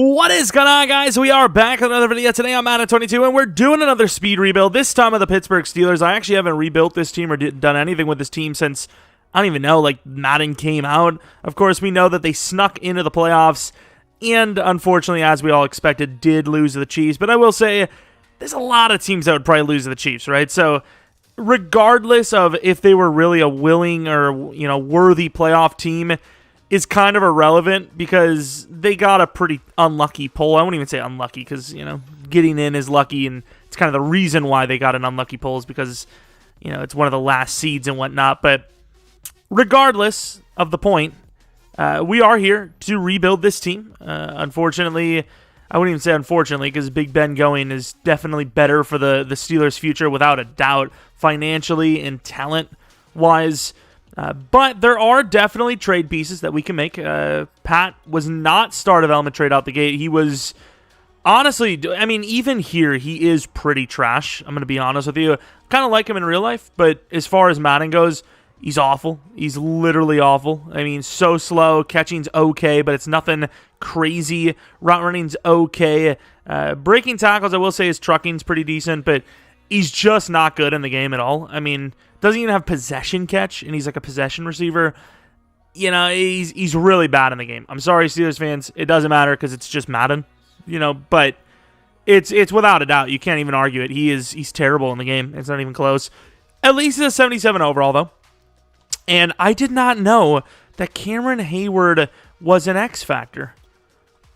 What is going on, guys? We are back with another video today on Madden 22, and we're doing another speed rebuild, this time of the Pittsburgh Steelers. I actually haven't rebuilt this team or done anything with this team since, I don't even know, like Madden came out. Of course, we know that they snuck into the playoffs, and unfortunately, as we all expected, did lose to the Chiefs. But I will say, there's a lot of teams that would probably lose to the Chiefs, right? So, regardless of if they were really a willing or, worthy playoff team, is kind of irrelevant because they got a pretty unlucky pull. I won't even say unlucky because, getting in is lucky, and it's kind of the reason why they got an unlucky pull is because, it's one of the last seeds and whatnot. But regardless of the point, we are here to rebuild this team. Unfortunately, I wouldn't even say unfortunately because Big Ben going is definitely better for the Steelers' future without a doubt, financially and talent-wise. But there are definitely trade pieces that we can make. Pat was not start of element trade out the gate. He was, honestly, even here, he is pretty trash. I'm going to be honest with you. Kind of like him in real life, but as far as Madden goes, he's awful. He's literally awful. So slow. Catching's okay, but it's nothing crazy. Route running's okay. Breaking tackles, I will say his trucking's pretty decent, but he's just not good in the game at all. Doesn't even have possession catch, and he's like a possession receiver. He's really bad in the game. I'm sorry, Steelers fans. It doesn't matter because it's just Madden, but it's without a doubt. You can't even argue it. He's terrible in the game. It's not even close. At least he's a 77 overall, though. And I did not know that Cameron Hayward was an X factor.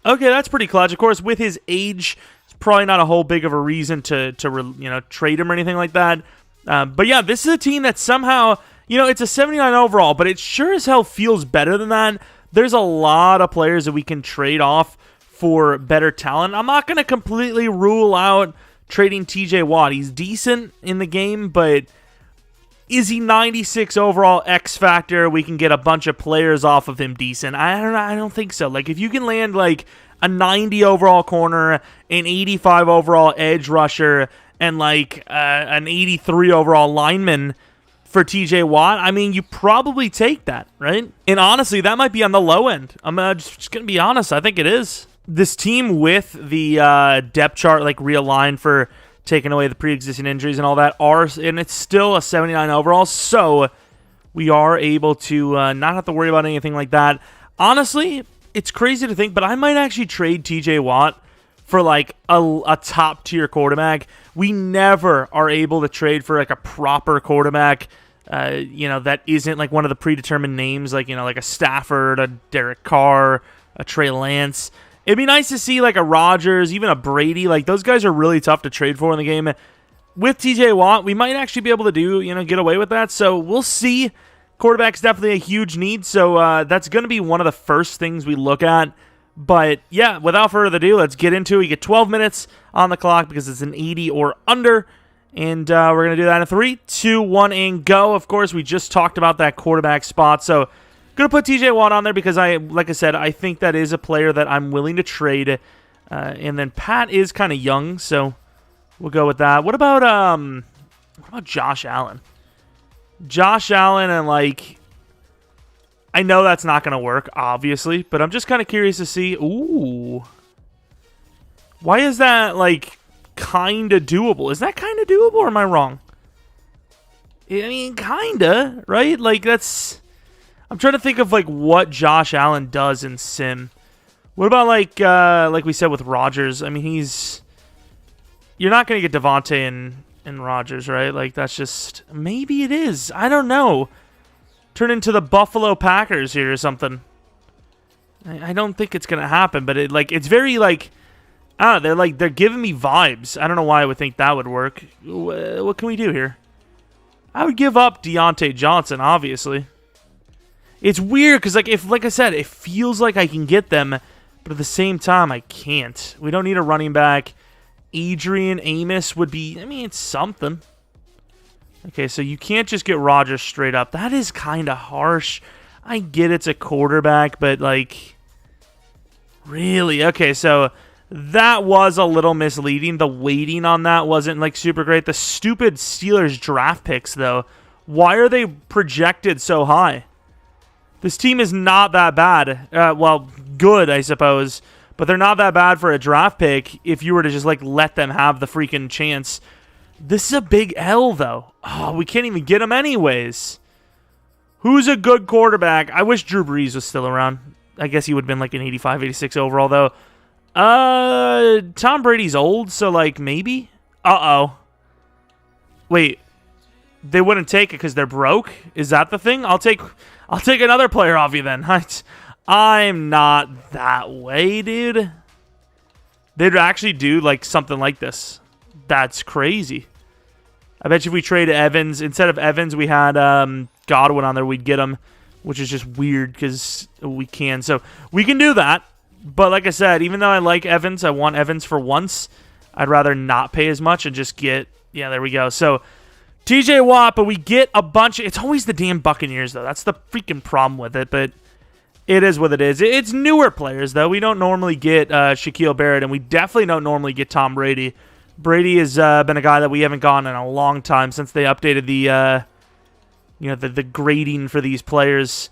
Okay, that's pretty clutch. Of course, with his age, it's probably not a whole big of a reason to trade him or anything like that. But yeah, this is a team that somehow, it's a 79 overall, but it sure as hell feels better than that. There's a lot of players that we can trade off for better talent. I'm not going to completely rule out trading TJ Watt. He's decent in the game, but is he 96 overall X factor? We can get a bunch of players off of him decent. I don't know. I don't think so. Like, if you can land like a 90 overall corner, an 85 overall edge rusher, and like an 83 overall lineman for TJ Watt, you probably take that, right? And honestly, that might be on the low end. I'm just going to be honest. I think it is. This team with the depth chart like realigned for taking away the pre-existing injuries and all that and it's still a 79 overall, so we are able to not have to worry about anything like that. Honestly, it's crazy to think, but I might actually trade TJ Watt for like a top tier quarterback. We never are able to trade for like a proper quarterback, that isn't like one of the predetermined names, like like a Stafford, a Derek Carr, a Trey Lance. It'd be nice to see like a Rodgers, even a Brady. Like those guys are really tough to trade for in the game. With TJ Watt, we might actually be able to get away with that. So we'll see. Quarterback's definitely a huge need. So that's going to be one of the first things we look at. But yeah, without further ado, let's get into it. You get 12 minutes on the clock because it's an 80 or under. And we're going to do that in 3, 2, 1, and go. Of course, we just talked about that quarterback spot. So going to put TJ Watt on there because, like I said, I think that is a player that I'm willing to trade. And then Pat is kind of young, so we'll go with that. What about Josh Allen? Josh Allen and like, I know that's not going to work, obviously, but I'm just kind of curious to see. Ooh. Why is that, like, kind of doable? Is that kind of doable, or am I wrong? Kind of, right? Like, that's... I'm trying to think of, like, what Josh Allen does in Sim. What about, like we said with Rodgers? He's... You're not going to get Devontae and Rodgers, right? Like, that's just... Maybe it is. I don't know. Turn into the Buffalo Packers here or something. I don't think it's gonna happen, but it's very like, I don't know, they're giving me vibes. I don't know why I would think that would work. What can we do here? I would give up Deontay Johnson, obviously. It's weird because like I said, it feels like I can get them, but at the same time I can't. We don't need a running back. Adrian Amos would be. It's something. Okay, so you can't just get Rodgers straight up. That is kind of harsh. I get it's a quarterback, but, like, really? Okay, so that was a little misleading. The weighting on that wasn't, like, super great. The stupid Steelers draft picks, though. Why are they projected so high? This team is not that bad. Well, good, I suppose. but they're not that bad for a draft pick if you were to just like let them have the freaking chance. This is a big L, though. Oh, we can't even get him anyways. Who's a good quarterback? I wish Drew Brees was still around. I guess he would have been like an 85, 86 overall, though. Tom Brady's old, so like maybe? Uh-oh. Wait. They wouldn't take it because they're broke? Is that the thing? I'll take another player off you then. I'm not that way, dude. They'd actually do like something like this. That's crazy. I bet you if we traded Evans, instead of Evans, we had Godwin on there, we'd get him, which is just weird because we can. So we can do that. But like I said, even though I like Evans, I want Evans for once. I'd rather not pay as much and just get, yeah, there we go. So TJ Watt, but we get a bunch. It's always the damn Buccaneers, though. That's the freaking problem with it, but it is what it is. It's newer players, though. We don't normally get Shaquille Barrett, and we definitely don't normally get Tom Brady. Brady has been a guy that we haven't gotten in a long time since they updated the grading for these players.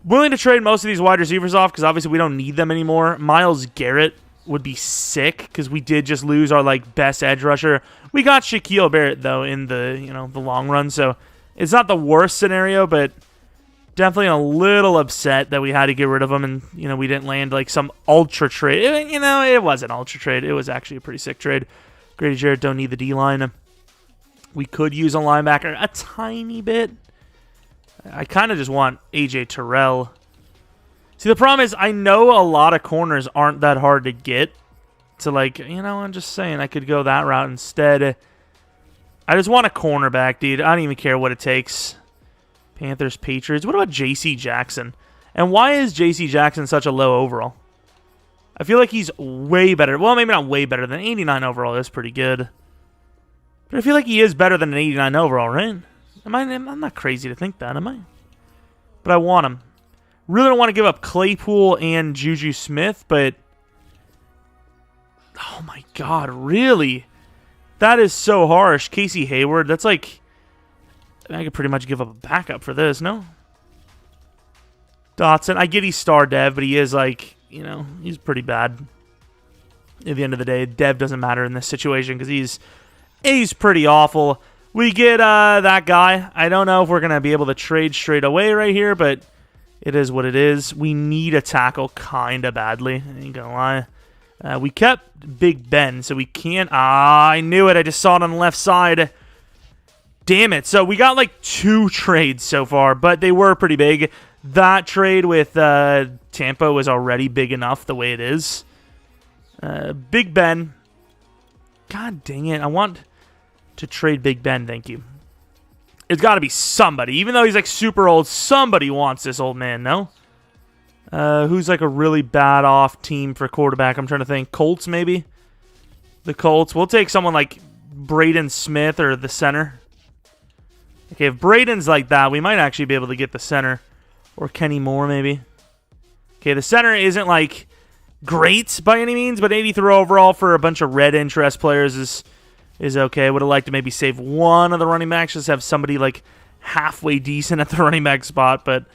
Willing to trade most of these wide receivers off because obviously we don't need them anymore. Myles Garrett would be sick because we did just lose our like best edge rusher. We got Shaquille Barrett though in the the long run, so it's not the worst scenario, but definitely a little upset that we had to get rid of him, and we didn't land like some ultra trade. It wasn't ultra trade. It was actually a pretty sick trade. Grady Jarrett don't need the D-line. We could use a linebacker a tiny bit. I kind of just want AJ Terrell. See, the problem is I know a lot of corners aren't that hard to get. So, like, I'm just saying I could go that route instead. I just want a cornerback, dude. I don't even care what it takes. Panthers, Patriots. What about J.C. Jackson? And why is J.C. Jackson such a low overall? I feel like he's way better. Well, maybe not way better than 89 overall. That's pretty good. But I feel like he is better than an 89 overall, right? I'm not crazy to think that, am I? But I want him. Really don't want to give up Claypool and Juju Smith, but oh my God, really? That is so harsh. Casey Hayward, that's like, I could pretty much give up a backup for this, no? Dotson, I get he's star dev, but he is like, he's pretty bad. At the end of the day, dev doesn't matter in this situation because he's pretty awful. We get that guy. I don't know if we're going to be able to trade straight away right here, but it is what it is. We need a tackle kind of badly. I ain't going to lie. We kept Big Ben, so we can't. I knew it. I just saw it on the left side. Damn it. So we got like 2 trades so far, but they were pretty big. That trade with Tampa was already big enough the way it is. Big Ben. God dang it. I want to trade Big Ben, thank you. It's got to be somebody. Even though he's like super old, somebody wants this old man, no? Who's like a really bad off team for quarterback? I'm trying to think. Colts, maybe? The Colts. We'll take someone like Braden Smith or the center. Okay, if Braden's like that, we might actually be able to get the center. Or Kenny Moore, maybe. Okay, the center isn't like great by any means, but 83 overall for a bunch of red interest players is okay. Would have liked to maybe save one of the running backs, just have somebody like halfway decent at the running back spot, but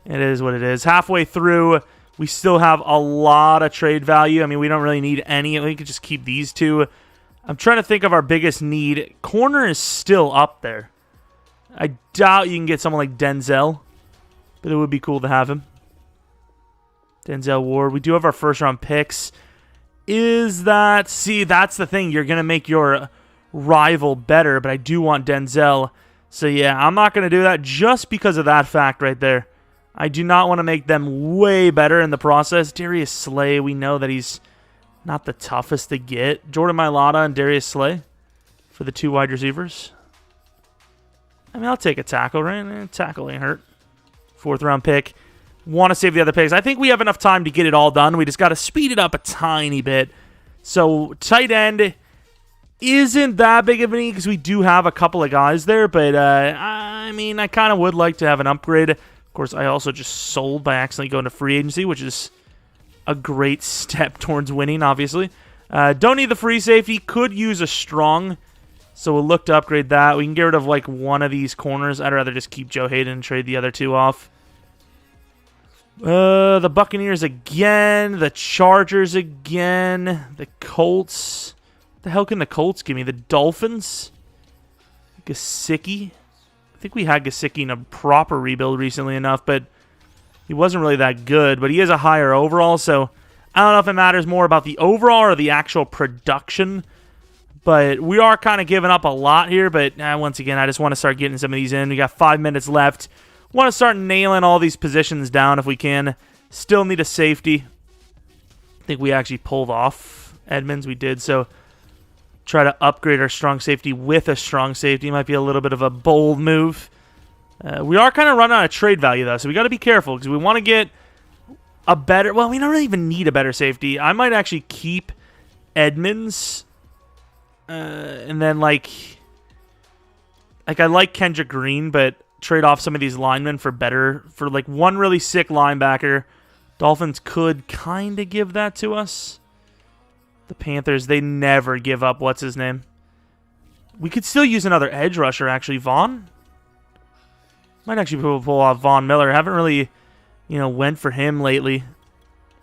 it is what it is. Halfway through, we still have a lot of trade value. I mean, we don't really need any. We could just keep these 2. I'm trying to think of our biggest need. Corner is still up there. I doubt you can get someone like Denzel, but it would be cool to have him. Denzel Ward. We do have our first-round picks. See, that's the thing. You're going to make your rival better, but I do want Denzel. So, yeah, I'm not going to do that just because of that fact right there. I do not want to make them way better in the process. Darius Slay, we know that he's not the toughest to get. Jordan Mailata and Darius Slay for the 2 wide receivers. I mean, I'll take a tackle, right? Tackle ain't hurt. 4th-round pick. Want to save the other picks. I think we have enough time to get it all done. We just got to speed it up a tiny bit. So, tight end isn't that big of a need because we do have a couple of guys there, but I mean, I kind of would like to have an upgrade. Of course, I also just sold by accidentally going to free agency, which is a great step towards winning, obviously. Don't need the free safety. Could use a strong, so we'll look to upgrade that. We can get rid of like one of these corners. I'd rather just keep Joe Hayden and trade the other 2 off. The Buccaneers again. The Chargers again. The Colts. What the hell can the Colts give me? The Dolphins. Gesicki. I think we had Gesicki in a proper rebuild recently enough, but he wasn't really that good. But he is a higher overall, so I don't know if it matters more about the overall or the actual production. But we are kind of giving up a lot here. But once again, I just want to start getting some of these in. We got 5 minutes left. Want to start nailing all these positions down if we can. Still need a safety. I think we actually pulled off Edmonds. We did, so try to upgrade our strong safety with a strong safety. Might be a little bit of a bold move. We are kind of running out of trade value, though, so we got to be careful because we want to get a better... Well, we don't really even need a better safety. I might actually keep Edmonds, and then, like I like Kendrick Green, but trade off some of these linemen for like one really sick linebacker. Dolphins could kind of give that to us. The Panthers, they never give up. What's his name? We could still use another edge rusher, actually. Vaughn? Might actually pull off Von Miller. Haven't really, went for him lately.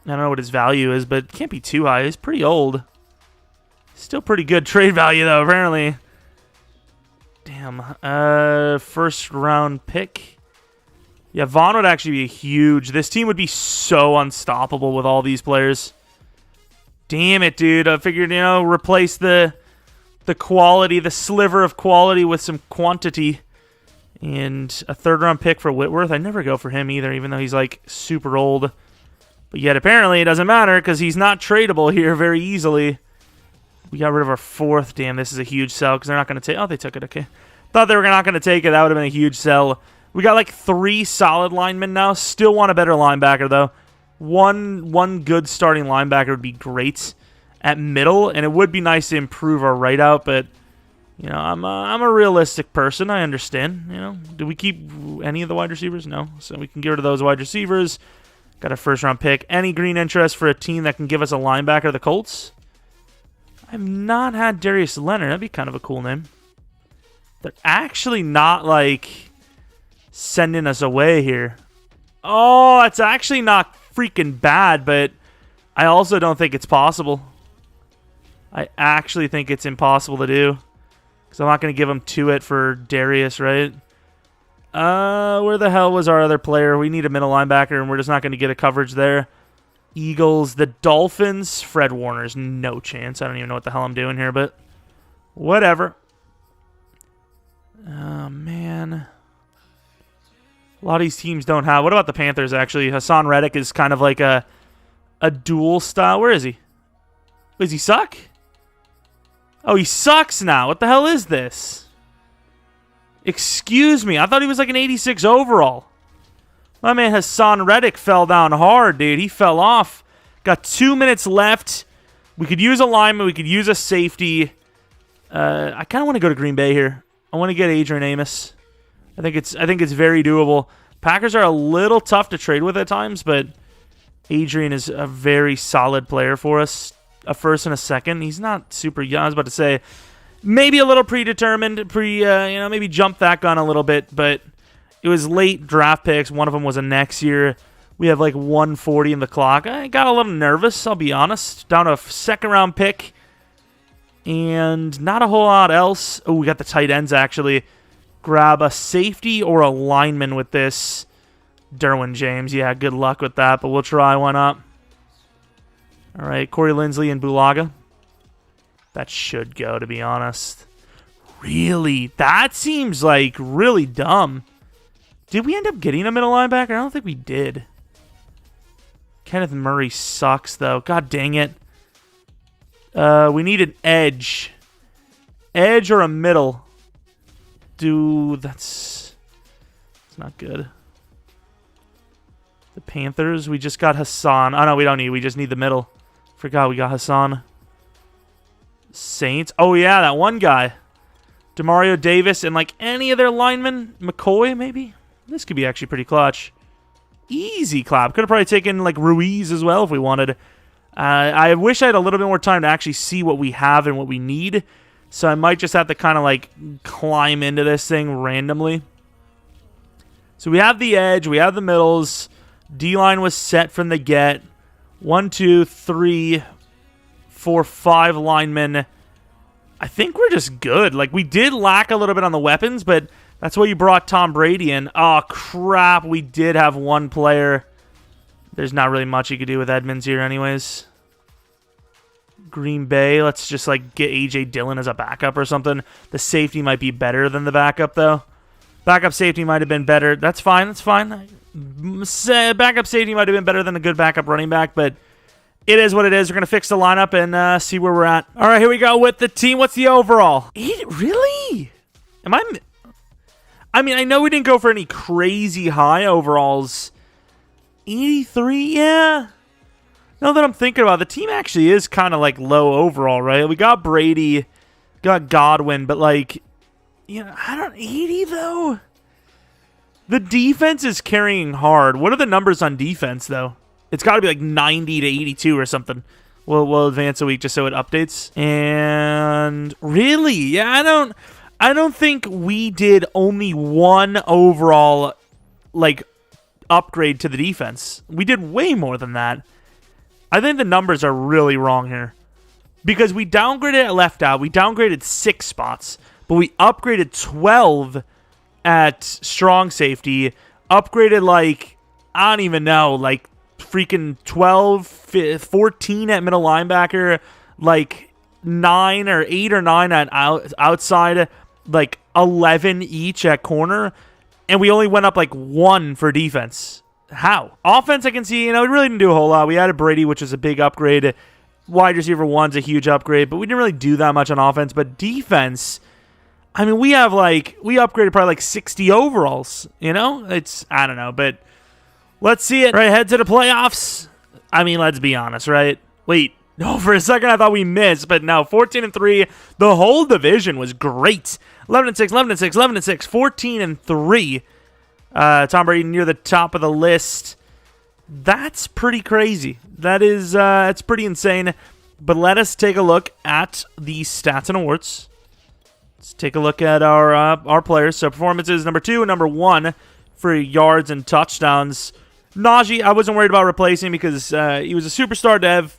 I don't know what his value is, but it can't be too high. He's pretty old. Still pretty good trade value, though, apparently. Damn. First round pick. Yeah, Vaughn would actually be huge. This team would be so unstoppable with all these players. Damn it, dude. I figured, replace the quality, the sliver of quality with some quantity. And a third-round pick for Whitworth. I never go for him either, even though he's, like, super old. But yet, apparently, it doesn't matter because he's not tradable here very easily. We got rid of our fourth. Damn, this is a huge sell because they're not going to take... Oh, they took it. Okay. Thought they were not going to take it. That would have been a huge sell. We got, like, 3 solid linemen now. Still want a better linebacker, though. One good starting linebacker would be great at middle, and it would be nice to improve our right out, but I'm a realistic person. I understand. Do we keep any of the wide receivers? No, so we can get rid of those wide receivers. Got a first round pick. Any green interest for a team that can give us a linebacker? The Colts. I've not had Darius Leonard. That'd be kind of a cool name. They're actually not like sending us away here. Oh, it's actually not freaking bad, but I also don't think it's possible. I actually think it's impossible to do because I'm not going to give them to it for Darius, right? Where the hell was our other player? We need a middle linebacker, and we're just not going to get a coverage there. Eagles, the Dolphins, Fred Warner's no chance. I don't even know what the hell I'm doing here, but whatever. Oh, man. A lot of these teams don't have... What about the Panthers, actually? Hassan Reddick is kind of like a dual style. Where is he? Does he suck? Oh, he sucks now. What the hell is this? Excuse me. I thought he was like an 86 overall. My man Hassan Reddick fell down hard, dude. He fell off. Got 2 minutes left. We could use a lineman. We could use a safety. I kind of want to go to Green Bay here. I want to get Adrian Amos. I think it's very doable. Packers are a little tough to trade with at times, but Adrian is a very solid player for us. A first and a second. He's not super young. I was about to say maybe a little predetermined, maybe jump that gun a little bit, but it was late draft picks. One of them was a next year. We have like 140 in the clock. I got a little nervous, I'll be honest. Down to a second round pick and not a whole lot else. Oh, we got the tight ends actually. Grab a safety or a lineman with this. Derwin James. Yeah, good luck with that, but we'll try one up. All right, Corey Linsley and Bulaga. That should go, to be honest. Really? That seems like really dumb. Did we end up getting a middle linebacker? I don't think we did. Kenneth Murray sucks, though. God dang it. We need an edge. Edge or a middle. That's not good. The Panthers, we just got Hassan. Oh, no, we don't need. We just need the middle. Forgot we got Hassan. Saints. Oh, yeah, that one guy. Demario Davis and, like, any other lineman. McCoy, maybe? This could be actually pretty clutch. Easy clap. Could have probably taken, like, Ruiz as well if we wanted. I wish I had a little bit more time to actually see what we have and what we need. So I might just have to kind of, like, climb into this thing randomly. So we have the edge. We have the middles. D-line was set from the get. 1, 2, 3, 4, 5 linemen. I think we're just good. Like, we did lack a little bit on the weapons, but that's why you brought Tom Brady in. Oh, crap. We did have one player. There's not really much you could do with Edmonds here anyways. Green Bay, let's just, like, get A.J. Dillon as a backup or something. The safety might be better than the backup, though. Backup safety might have been better. That's fine. That's fine. Backup safety might have been better than a good backup running back, but it is what it is. We're going to fix the lineup and see where we're at. All right, here we go with the team. What's the overall? Really? I mean, I know we didn't go for any crazy high overalls. 83? Yeah. Now that I'm thinking about it, the team actually is kind of like low overall, right? We got Brady, got Godwin, but like, you know, 80 though? The defense is carrying hard. What are the numbers on defense, though? It's got to be like 90 to 82 or something. We'll advance a week just so it updates. And really, yeah, I don't think we did only one overall like upgrade to the defense. We did way more than that. I think the numbers are really wrong here. Because we downgraded at left out. We downgraded 6 spots. But we upgraded 12 at strong safety, upgraded like, I don't even know, like freaking 12, 14 at middle linebacker, like 9 or 8 or 9 at outside, like 11 each at corner, and we only went up like 1 for defense. How? Offense, I can see, we really didn't do a whole lot. We added Brady, which is a big upgrade. Wide receiver 1's a huge upgrade, but we didn't really do that much on offense. But defense, I mean, we upgraded probably like 60 overalls, It's, I don't know, but let's see it. Right, head to the playoffs. I mean, let's be honest, right? Wait, no, for a second I thought we missed, but no, 14-3. The whole division was great. 11-6, 11-6, 11-6, 14-3. Tom Brady near the top of the list. That's pretty crazy. It's pretty insane. But let us take a look at the stats and awards. Let's take a look at our players. So performances, number 2 and number 1 for yards and touchdowns. Najee, I wasn't worried about replacing because he was a superstar dev.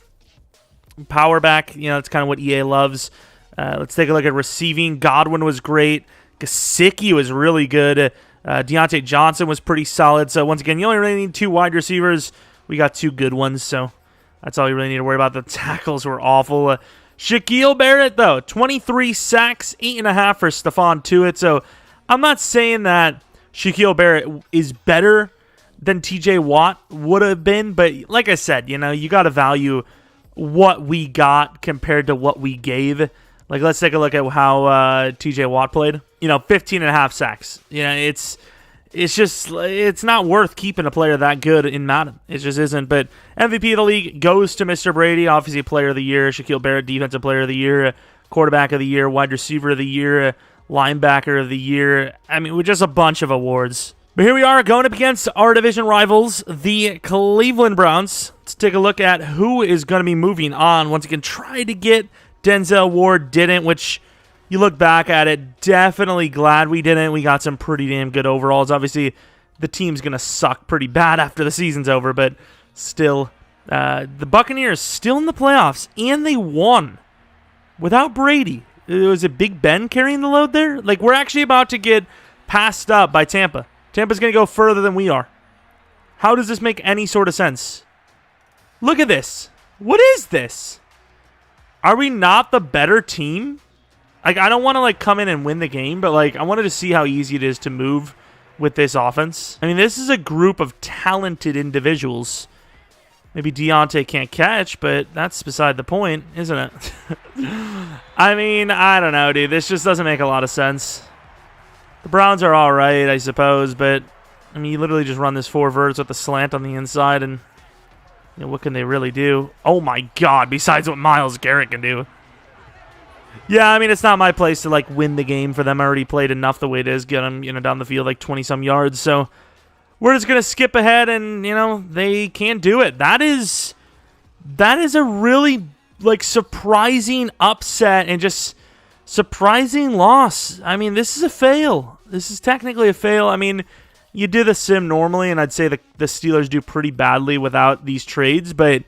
Power back, that's kind of what EA loves. Let's take a look at receiving. Godwin was great. Gesicki was really good. Deontay Johnson was pretty solid. So once again, you only really need 2 wide receivers. We got 2 good ones, so that's all you really need to worry about. The tackles were awful. Shaquille Barrett, though, 23 sacks, 8.5 for Stephon Tuitt. So I'm not saying that Shaquille Barrett is better than TJ Watt would have been, but like I said, you got to value what we got compared to what we gave. Like, let's take a look at how TJ Watt played. 15.5 sacks. It's not worth keeping a player that good in Madden. It just isn't. But MVP of the league goes to Mr. Brady, obviously player of the year. Shaquille Barrett, defensive player of the year, quarterback of the year, wide receiver of the year, linebacker of the year. I mean, with just a bunch of awards. But here we are going up against our division rivals, the Cleveland Browns. Let's take a look at who is going to be moving on. Once again, try to get Denzel Ward, didn't, which you look back at it, definitely glad we didn't. We got some pretty damn good overalls. Obviously, the team's going to suck pretty bad after the season's over, but still, the Buccaneers still in the playoffs, and they won without Brady. Was it Big Ben carrying the load there? Like, we're actually about to get passed up by Tampa. Tampa's going to go further than we are. How does this make any sort of sense? Look at this. What is this? Are we not the better team? Like, I don't want to, come in and win the game, but, I wanted to see how easy it is to move with this offense. I mean, this is a group of talented individuals. Maybe Deontay can't catch, but that's beside the point, isn't it? I mean, I don't know, dude. This just doesn't make a lot of sense. The Browns are all right, I suppose, but, I mean, you literally just run this 4 verts with the slant on the inside, and what can they really do? Oh, my God, besides what Myles Garrett can do. Yeah, I mean, it's not my place to, win the game for them. I already played enough the way it is, get them, down the field, 20-some yards, so we're just going to skip ahead, and, they can't do it. That is a really, surprising upset and just surprising loss. I mean, this is a fail. This is technically a fail. I mean, you do the sim normally, and I'd say the Steelers do pretty badly without these trades, but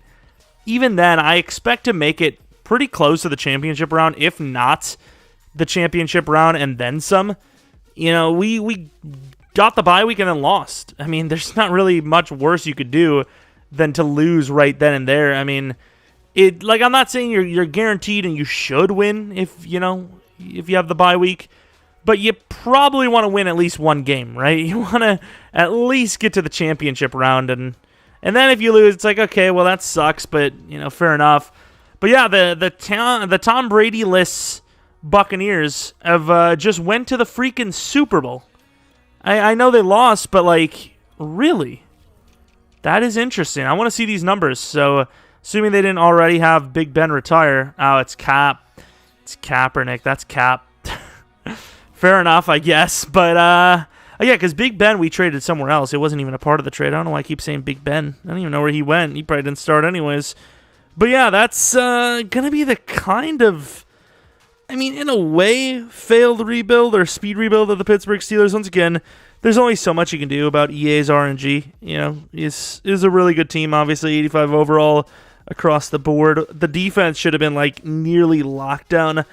even then, I expect to make it pretty close to the championship round, if not the championship round and then some. You know, we got the bye week and then lost. I mean, there's not really much worse you could do than to lose right then and there. I mean, I'm not saying you're guaranteed and you should win if you have the bye week, but you probably want to win at least one game, right? You want to at least get to the championship round, and then if you lose, it's like, okay, well, that sucks, but fair enough. But yeah, the Tom Brady-less Buccaneers have just went to the freaking Super Bowl. I know they lost, but really, that is interesting. I want to see these numbers. So, assuming they didn't already have Big Ben retire, it's Cap. It's Kaepernick. That's Cap. Fair enough, I guess. But yeah, because Big Ben we traded somewhere else. It wasn't even a part of the trade. I don't know why I keep saying Big Ben. I don't even know where he went. He probably didn't start anyways. But yeah, that's gonna be the kind of, in a way, failed rebuild or speed rebuild of the Pittsburgh Steelers. Once again, there's only so much you can do about EA's RNG. Is a really good team, obviously, 85 overall across the board. The defense should have been, nearly locked down.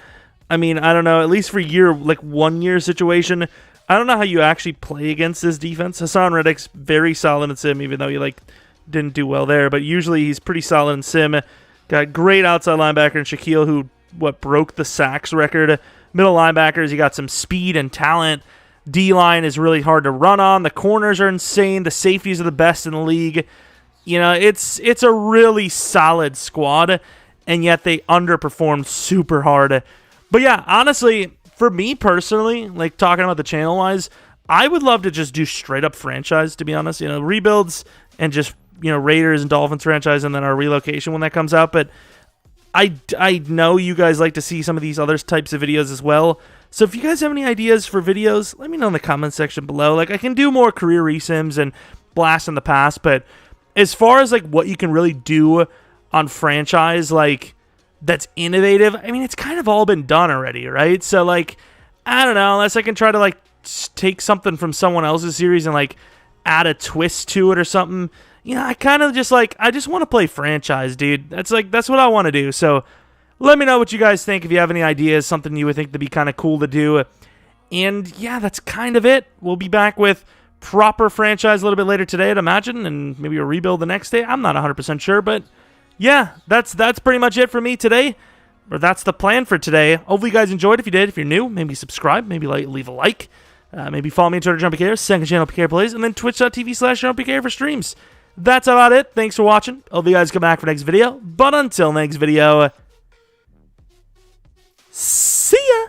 I don't know, at least for 1 year situation, I don't know how you actually play against this defense. Hassan Reddick's very solid in sim, even though he, didn't do well there, but usually he's pretty solid in sim. Got great outside linebacker in Shaquille, who broke the sacks record. Middle linebackers, you got some speed and talent. D-line is really hard to run on. The corners are insane. The safeties are the best in the league. It's a really solid squad, and yet they underperformed super hard. But yeah, honestly, for me personally, talking about the channel-wise, I would love to just do straight-up franchise, to be honest. Rebuilds and just, Raiders and Dolphins franchise, and then our relocation when that comes out. But I know you guys like to see some of these other types of videos as well. So if you guys have any ideas for videos, let me know in the comment section below. I can do more career resims and blast in the past, but as far as what you can really do on franchise, that's innovative, it's kind of all been done already, right? So I don't know, unless I can try to take something from someone else's series and add a twist to it or something. I kind of just I just want to play franchise, dude. That's what I want to do. So let me know what you guys think. If you have any ideas, something you would think to be kind of cool to do. And yeah, that's kind of it. We'll be back with proper franchise a little bit later today, I'd imagine, and maybe a rebuild the next day. I'm not 100% sure, but yeah, that's pretty much it for me today. Or that's the plan for today. Hopefully you guys enjoyed. If you did, if you're new, maybe subscribe, maybe leave a like. Maybe follow me on Twitter, Jeromepkr, second channel PK Plays, and then twitch.tv/Jeromepkr for streams. That's about it. Thanks for watching. Hope you guys come back for next video. But until next video,